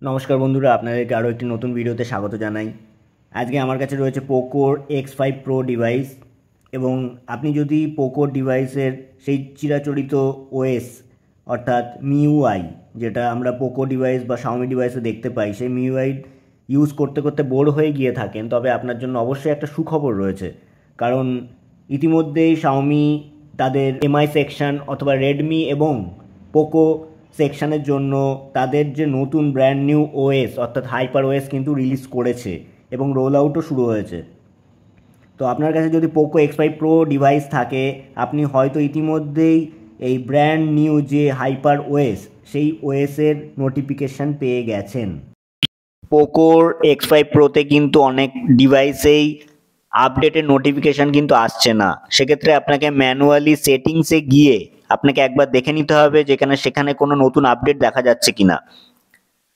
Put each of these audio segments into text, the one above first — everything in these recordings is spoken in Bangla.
নমস্কার বন্ধুরা, আপনাদেরকে আরও একটি নতুন ভিডিওতে স্বাগত জানাই। আজকে আমার কাছে রয়েছে পোকোর X5 Pro ডিভাইস, এবং আপনি যদি পোকোর ডিভাইসের সেই চিরাচরিত ওএস অর্থাৎ মিইউআই, যেটা আমরা পোকো ডিভাইস বা শাওমি ডিভাইসে দেখতে পাই, সেই মিইউআই ইউজ করতে করতে বোর হয়ে গিয়ে থাকেন, তবে আপনার জন্য অবশ্যই একটা সুখবর রয়েছে। কারণ ইতিমধ্যেই শাওমি তাদের এমআই সেকশন অথবা রেডমি এবং পোকো সেকশনের জন্য তাদের যে নতুন ব্র্যান্ড নিউ ওএস অর্থাৎ হাইপার ওএস কিন্তু রিলিজ করেছে এবং রোল আউটও শুরু হয়েছে। তো আপনার কাছে যদি পোকো X5 Pro ডিভাইস থাকে, আপনি হয়তো ইতিমধ্যেই এই ব্র্যান্ড নিউ যে হাইপার ওএস সেই ওএসের নোটিফিকেশান পেয়ে গেছেন। পোকোর X5 Proতে কিন্তু অনেক ডিভাইসেই আপডেটের নোটিফিকেশান কিন্তু আসছে না। সেক্ষেত্রে আপনাকে ম্যানুয়ালি সেটিংসে গিয়ে আপনাকে একবার দেখে নিতে হবে সেখানে কোনো নতুন আপডেট দেখা যাচ্ছে কিনা।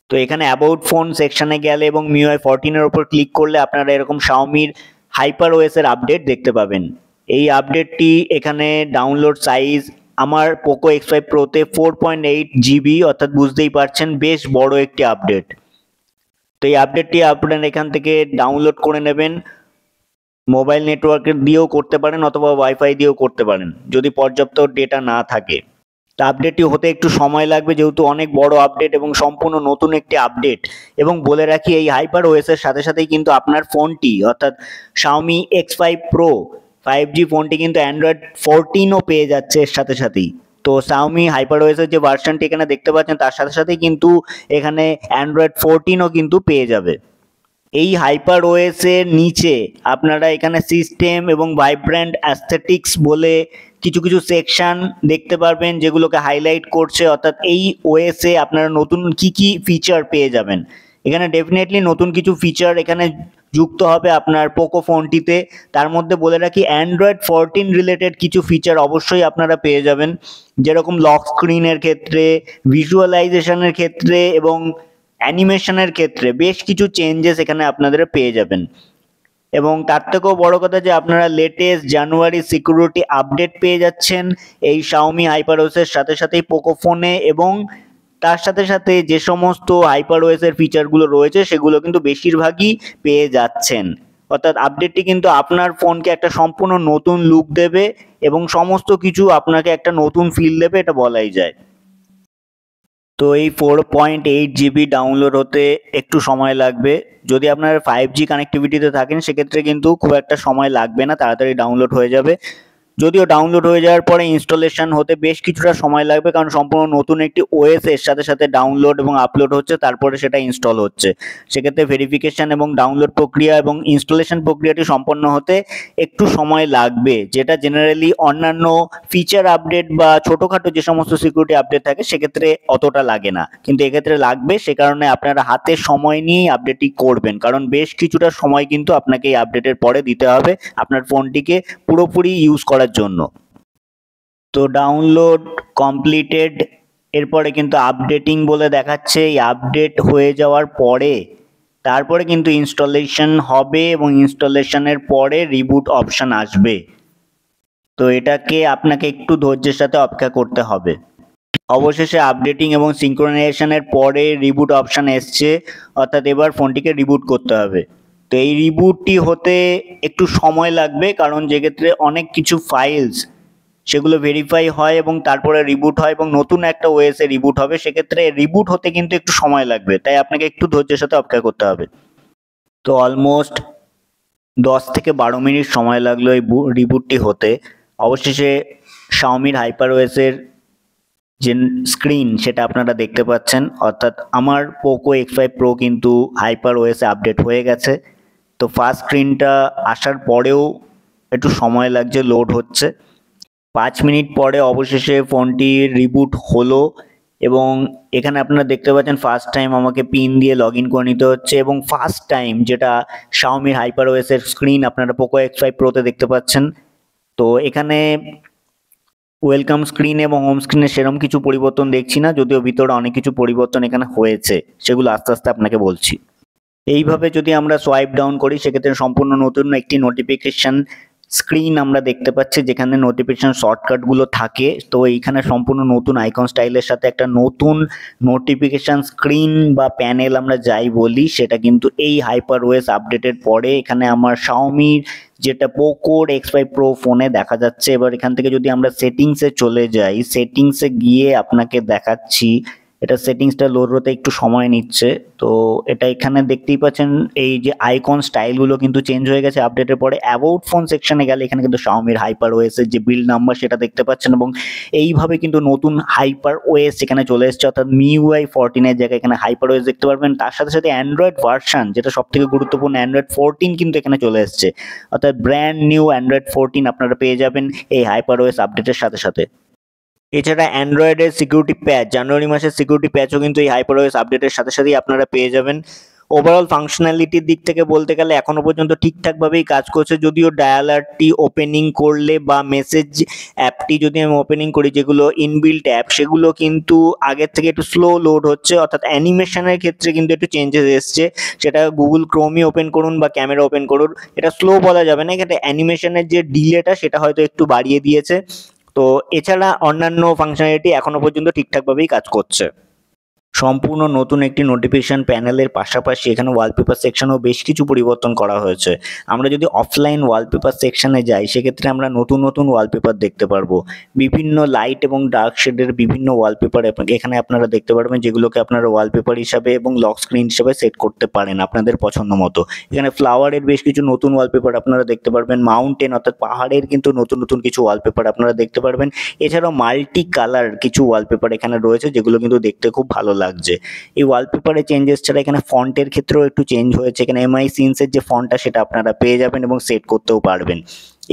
তো এখানে অ্যাবাউট ফোন সেকশনে গেলে এবং MIUI 14-এর ওপর ক্লিক করলে আপনারা এরকম শাওমির হাইপার ওএসের আপডেট দেখতে পাবেন। এই আপডেটটি এখানে ডাউনলোড সাইজ আমার পোকো X5 Proতে 4.8 GB, অর্থাৎ বুঝতেই পারছেন বেশ বড় একটি আপডেট। তো এই আপডেটটি আপনারা এখান থেকে ডাউনলোড করে নেবেন। মোবাইল নেটওয়ার্কের দিয়েও করতে পারেন অথবা ওয়াইফাই দিয়েও করতে পারেন যদি পর্যাপ্ত ডেটা না থাকে। তা আপডেটটি হতে একটু সময় লাগবে, যেহেতু অনেক বড় আপডেট এবং সম্পূর্ণ নতুন একটি আপডেট। এবং বলে রাখি, এই হাইপার ওএসের সাথে সাথেই কিন্তু আপনার ফোনটি অর্থাৎ শাওমি X5 Pro 5G ফোনটি কিন্তু অ্যান্ড্রয়েড 14ও পেয়ে যাচ্ছে এর সাথে সাথেই। তো শাওমি হাইপার ওএসের যে ভার্সনটি এখানে দেখতে পাচ্ছেন, তার সাথে সাথেই কিন্তু এখানে অ্যান্ড্রয়েড 14ও কিন্তু পেয়ে যাবে। এই হাইপার ওএসের নিচে আপনারা এখানে সিস্টেম এবং ভাইব্র্যান্ট অ্যাস্থেটিক্স বলে কিছু কিছু সেকশন দেখতে পারবেন, যেগুলোকে হাইলাইট করছে, অর্থাৎ এই ওএসে আপনারা নতুন কি ফিচার পেয়ে যাবেন। এখানে ডেফিনেটলি নতুন কিছু ফিচার এখানে যুক্ত হবে আপনার পোকো ফোনটিতে। তার মধ্যে বলে রাখি, অ্যান্ড্রয়েড 14 রিলেটেড কিছু ফিচার অবশ্যই আপনারা পেয়ে যাবেন, যেরকম লক স্ক্রিনের ক্ষেত্রে, ভিজুয়ালাইজেশনের ক্ষেত্রে এবং অ্যানিমেশনের ক্ষেত্রে বেশ কিছু চেঞ্জেস এখানে আপনাদের পেয়ে যাবেন। এবং তার থেকেও বড় কথা যে আপনারা লেটেস্ট জানুয়ারি সিকিউরিটি আপডেট পেয়ে যাচ্ছেন এই শাওমি হাইপার ওএসের সাথে সাথেই পোকো ফোনে, এবং তার সাথে সাথে যে সমস্ত হাইপার ওএসের ফিচারগুলো রয়েছে সেগুলো কিন্তু বেশিরভাগই পেয়ে যাচ্ছেন। অর্থাৎ আপডেটটি কিন্তু আপনার ফোনকে একটা সম্পূর্ণ নতুন লুক দেবে এবং সমস্ত কিছু আপনাকে একটা নতুন ফিল দেবে, এটা বলাই যায়। তো এই 4.8 GB ডাউনলোড হতে একটু সময় লাগবে। যদি আপনার 5G কানেক্টিভিটিতে থাকেন সেক্ষেত্রে কিন্তু খুব একটা সময় লাগবে না, তাড়াতাড়ি ডাউনলোড হয়ে যাবে। যদিও ডাউনলোড হয়ে যাওয়ার পরে ইনস্টলেশন হতে বেশ কিছুটা সময় লাগবে, কারণ সম্পূর্ণ নতুন একটি ওএস এর সাথে সাথে ডাউনলোড এবং আপলোড হচ্ছে, তারপরে সেটা ইনস্টল হচ্ছে। সেক্ষেত্রে ভেরিফিকেশন এবং ডাউনলোড প্রক্রিয়া এবং ইনস্টলেশন প্রক্রিয়াটি সম্পন্ন হতে একটু সময় লাগবে, যেটা জেনারেলি অন্যান্য ফিচার আপডেট বা ছোটোখাটো যে সমস্ত সিকিউরিটি আপডেট থাকে সেক্ষেত্রে অতটা লাগে না, কিন্তু এক্ষেত্রে লাগবে। সে কারণে আপনারা হাতে সময় নিয়েই আপডেটটি করবেন, কারণ বেশ কিছুটা সময় কিন্তু আপনাকে এই আপডেটের পরে দিতে হবে আপনার ফোনটিকে পুরোপুরি ইউজ করার জন্য। তো ডাউনলোড কমপ্লিটেড, এরপরে কিন্তু আপডেটিং বলে দেখাচ্ছে। এই আপডেট হয়ে যাওয়ার পরে তারপরে কিন্তু ইনস্টলেশন হবে এবং ইনস্টলেশনের পরে রিবুট অপশন আসবে। তো এটাকে আপনাকে একটু ধৈর্যের সাথে অপেক্ষা করতে হবে। অবশেষে আপডেটিং এবং সিঙ্ক্রোনাইজেশনের পরে রিবুট অপশন এসছে, অর্থাৎ এবার ফোনটিকে রিবুট করতে হবে। তো এই রিবুটটি হতে একটু সময় লাগবে, কারণ যেক্ষেত্রে অনেক কিছু ফাইলস সেগুলো ভেরিফাই হয় এবং তারপরে রিবুট হয় এবং নতুন একটা ওএসে রিবুট হবে। সেক্ষেত্রে রিবুট হতে কিন্তু একটু সময় লাগবে, তাই আপনাকে একটু ধৈর্যের সাথে অপেক্ষা করতে হবে। তো অলমোস্ট 10 থেকে 12 মিনিট সময় লাগলো এই রিবুটটি হতে। অবশেষে শাওমির হাইপার ওএসের যে স্ক্রিন সেটা আপনারা দেখতে পাচ্ছেন, অর্থাৎ আমার পোকো X5 Pro কিন্তু হাইপার ওএসে আপডেট হয়ে গেছে। তো ফার্স্ট স্ক্রিনটা আসার পরেও একটু সময় লাগছে, লোড হচ্ছে। 5 মিনিট পরে অবশেষে ফোনটি রিবুট হলো, এবং এখানে আপনারা দেখতে পাচ্ছেন ফার্স্ট টাইম আমাকে পিন দিয়ে লগ ইন করে নিতে হচ্ছে, এবং ফার্স্ট টাইম যেটা শাওমির হাইপার ওএসের স্ক্রিন আপনারা পোকো X5 Proতে দেখতে পাচ্ছেন। তো এখানে ওয়েলকাম স্ক্রিন এবং হোম স্ক্রিনে সেরকম কিছু পরিবর্তন দেখছি না, যদিও ভিতরে অনেক কিছু পরিবর্তন এখানে হয়েছে, সেগুলো আস্তে আস্তে আপনাকে বলছি। এইভাবে যদি আমরা সোয়াইপ ডাউন করি সেক্ষেত্রে সম্পূর্ণ নতুন একটি নোটিফিকেশন স্ক্রিন আমরা দেখতে পাচ্ছি যেখানে নোটিফিকেশন শর্টকাটগুলো থাকে। তো এইখানে সম্পূর্ণ নতুন আইকন স্টাইলের সাথে একটা নতুন নোটিফিকেশন স্ক্রিন বা প্যানেল আমরা যাই বলি, সেটা কিন্তু এই HyperOS আপডেটের পরে এখানে আমার Xiaomi যেটা পোকোর X5 Pro ফোনে দেখা যাচ্ছে। এবার এখান থেকে যদি আমরা সেটিংসে চলে যাই, সেটিংসে গিয়ে আপনাকে দেখাচ্ছি, এটা সেটিংসটা লোড হতে একটু সময় নিচ্ছে। তো এটা এখানে দেখতেই পাচ্ছেন এই যে আইকন স্টাইলগুলো কিন্তু চেঞ্জ হয়ে গেছে আপডেটের পরে। অ্যাবাউট ফোন সেকশনে গেলে এখানে কিন্তু Xiaomiর HyperOS এর যে বিল্ড নাম্বার সেটা দেখতে পাচ্ছেন, এবং এইভাবে কিন্তু নতুন HyperOS এখানে চলে এসেছে, অর্থাৎ MIUI 14 এর জায়গায় এখানে HyperOS দেখতে পারবেন। তার সাথে সাথে অ্যান্ড্রয়েড ভার্সন, যেটা সব থেকে গুরুত্বপূর্ণ, অ্যান্ড্রয়েড 14 কিন্তু এখানে চলে এসেছে, অর্থাৎ ব্র্যান্ড নিউ অ্যান্ড্রয়েড 14 আপনারা পেয়ে যাবেন এই HyperOS আপডেটের সাথে সাথে। এছাড়া অ্যান্ড্রয়েডের সিকিউরিটি প্যাচ, জানুয়ারি মাসের সিকিউরিটি প্যাচও কিন্তু এই HyperOS আপডেটের সাথে সাথেই আপনারা পেয়ে যাবেন। ওভারঅল ফাংশনালিটির দিক থেকে বলতে গেলে এখনো পর্যন্ত ঠিকঠাকভাবেই কাজ করছে, যদিও ডায়ালারটি ওপেনিং করলে বা মেসেজ অ্যাপটি যদি আমি ওপেনিং করি, যেগুলো ইনবিল্ট অ্যাপ, সেগুলো কিন্তু আগের থেকে একটু স্লো লোড হচ্ছে, অর্থাৎ অ্যানিমেশনের ক্ষেত্রে কিন্তু একটু চেঞ্জেস এসছে। সেটা গুগল ক্রোমই ওপেন করুন বা ক্যামেরা ওপেন করুন, এটা স্লো বলা যাবে না, এটা অ্যানিমেশনের যে ডিলেটা সেটা হয়তো একটু বাড়িয়ে দিয়েছে। তো এছাড়া অন্যান্য ফাংশনালিটি এখনো পর্যন্ত ঠিকঠাকভাবেই কাজ করছে। সম্পূর্ণ নতুন একটি নোটিফিকেশন প্যানেলের পাশাপাশি এখানে ওয়ালপেপার সেকশনেও বেশ কিছু পরিবর্তন করা হয়েছে। আমরা যদি অফলাইন ওয়ালপেপার সেকশনে যাই, সেক্ষেত্রে আমরা নতুন নতুন ওয়ালপেপার দেখতে পারবো। বিভিন্ন লাইট এবং ডার্ক শেডের বিভিন্ন ওয়ালপেপার এখানে আপনারা দেখতে পারবেন, যেগুলোকে আপনারা ওয়ালপেপার হিসাবে এবং লক স্ক্রিন হিসাবে সেট করতে পারেন আপনাদের পছন্দ মতো। এখানে ফ্লাওয়ারের বেশ কিছু নতুন ওয়ালপেপার আপনারা দেখতে পারবেন, মাউন্টেন অর্থাৎ পাহাড়ের কিন্তু নতুন নতুন কিছু ওয়ালপেপার আপনারা দেখতে পারবেন। এছাড়াও মাল্টি কালার কিছু ওয়ালপেপার এখানে রয়েছে, যেগুলো কিন্তু দেখতে খুব ভালো লাগছে। এই ওয়ালপেপারে চেঞ্জেস ছাড়া এখানে ফন্টের ক্ষেত্রেও একটু চেঞ্জ হয়েছে। এখানে MI সিনসের যে ফন্টটা সেটা আপনারা পেয়ে যাবেন এবং সেট করতেও পারবেন।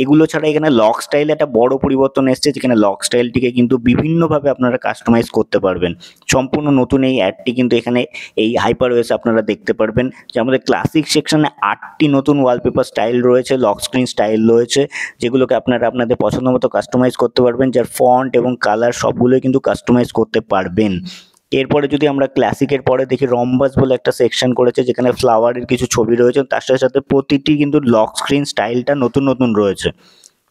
এগুলো ছাড়া এখানে লক স্টাইলে একটা বড় পরিবর্তন এসেছে, যেখানে লক স্টাইলটিকে কিন্তু বিভিন্নভাবে আপনারা কাস্টমাইজ করতে পারবেন। সম্পূর্ণ নতুন এই অ্যাডটি কিন্তু এখানে এই HyperOS আপনারা দেখতে পারবেন, যে আমাদের ক্লাসিক সেকশনে 8টি নতুন ওয়ালপেপার স্টাইল রয়েছে, লক স্ক্রিন স্টাইল রয়েছে, যেগুলোকে আপনারা আপনাদের পছন্দ মতো কাস্টমাইজ করতে পারবেন, যার ফন্ট এবং কালার সবগুলোই কিন্তু কাস্টমাইজ করতে পারবেন। এরপরে যদি আমরা ক্লাসিকের পরে দেখি, রম্বাস বলে একটা সেকশন করেছে, যেখানে ফ্লাওয়ারের কিছু ছবি রয়েছে, তার সাথে সাথে প্রতিটি কিন্তু লক স্ক্রিন স্টাইলটা নতুন নতুন রয়েছে।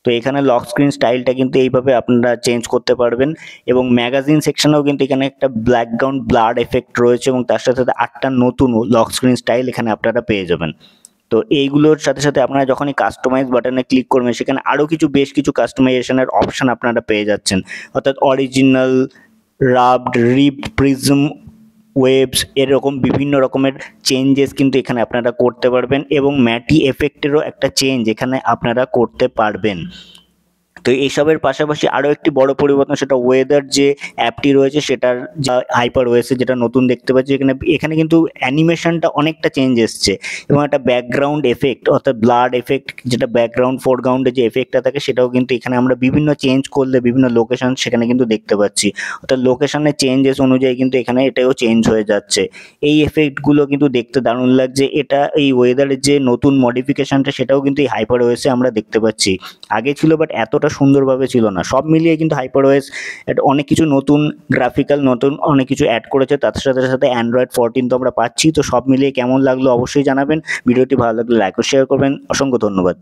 তো এখানে লক স্ক্রিন স্টাইলটা কিন্তু এইভাবে আপনারা চেঞ্জ করতে পারবেন। এবং ম্যাগাজিন সেকশনেও কিন্তু এখানে একটা ব্যাকগ্রাউন্ড ব্লার এফেক্ট রয়েছে, এবং তার সাথে সাথে 8টা নতুন লক স্ক্রিন স্টাইল এখানে আপনারা পেয়ে যাবেন। তো এইগুলোর সাথে সাথে আপনারা যখনই কাস্টমাইজ বাটনে ক্লিক করবেন, সেখানে আরও বেশ কিছু কাস্টমাইজেশনের অপশান আপনারা পেয়ে যাচ্ছেন, অর্থাৎ অরিজিনাল, রাবড, রিপড, প্রিজম, ওয়েভস, এরকম বিভিন্ন রকমের চেঞ্জেস কিন্তু এখানে আপনারা করতে পারবেন, এবং ম্যাটি এফেক্টেরও একটা চেঞ্জ এখানে আপনারা করতে পারবেন। তো এইসবের পাশাপাশি আরও একটি বড় পরিবর্তন, সেটা ওয়েদার যে অ্যাপটি রয়েছে সেটার যা HyperOS যেটা নতুন দেখতে পাচ্ছি, এখানে কিন্তু অ্যানিমেশনটা অনেকটা চেঞ্জ এসছে, এবং একটা ব্যাকগ্রাউন্ড এফেক্ট অর্থাৎ ব্লাড এফেক্ট, যেটা ব্যাকগ্রাউন্ড ফোরগ্রাউন্ডে যে এফেক্টটা থাকে, সেটাও কিন্তু এখানে আমরা বিভিন্ন চেঞ্জ করলে বিভিন্ন লোকেশন সেখানে কিন্তু দেখতে পাচ্ছি, অর্থাৎ লোকেশনের চেঞ্জেস অনুযায়ী কিন্তু এখানে এটাও চেঞ্জ হয়ে যাচ্ছে। এই এফেক্টগুলো কিন্তু দেখতে দারুণ লাগছে। এটা এই ওয়েদারের যে নতুন মডিফিকেশনটা সেটাও কিন্তু এই HyperOS-এ আমরা দেখতে পাচ্ছি। আগে ছিল বাট এতটা সুন্দরভাবে ছিল না। সব মিলিয়ে কিন্তু HyperOS অনেক কিছু নতুন গ্রাফিক্যাল, নতুন অনেক কিছু অ্যাড করেছে, তার সাথে সাথে অ্যান্ড্রয়েড 14 তো আমরা পাচ্ছি। তো সব মিলিয়ে কেমন লাগলো অবশ্যই জানাবেন। ভিডিওটি ভালো লাগলে লাইক ও শেয়ার করবেন। অসংখ্য ধন্যবাদ।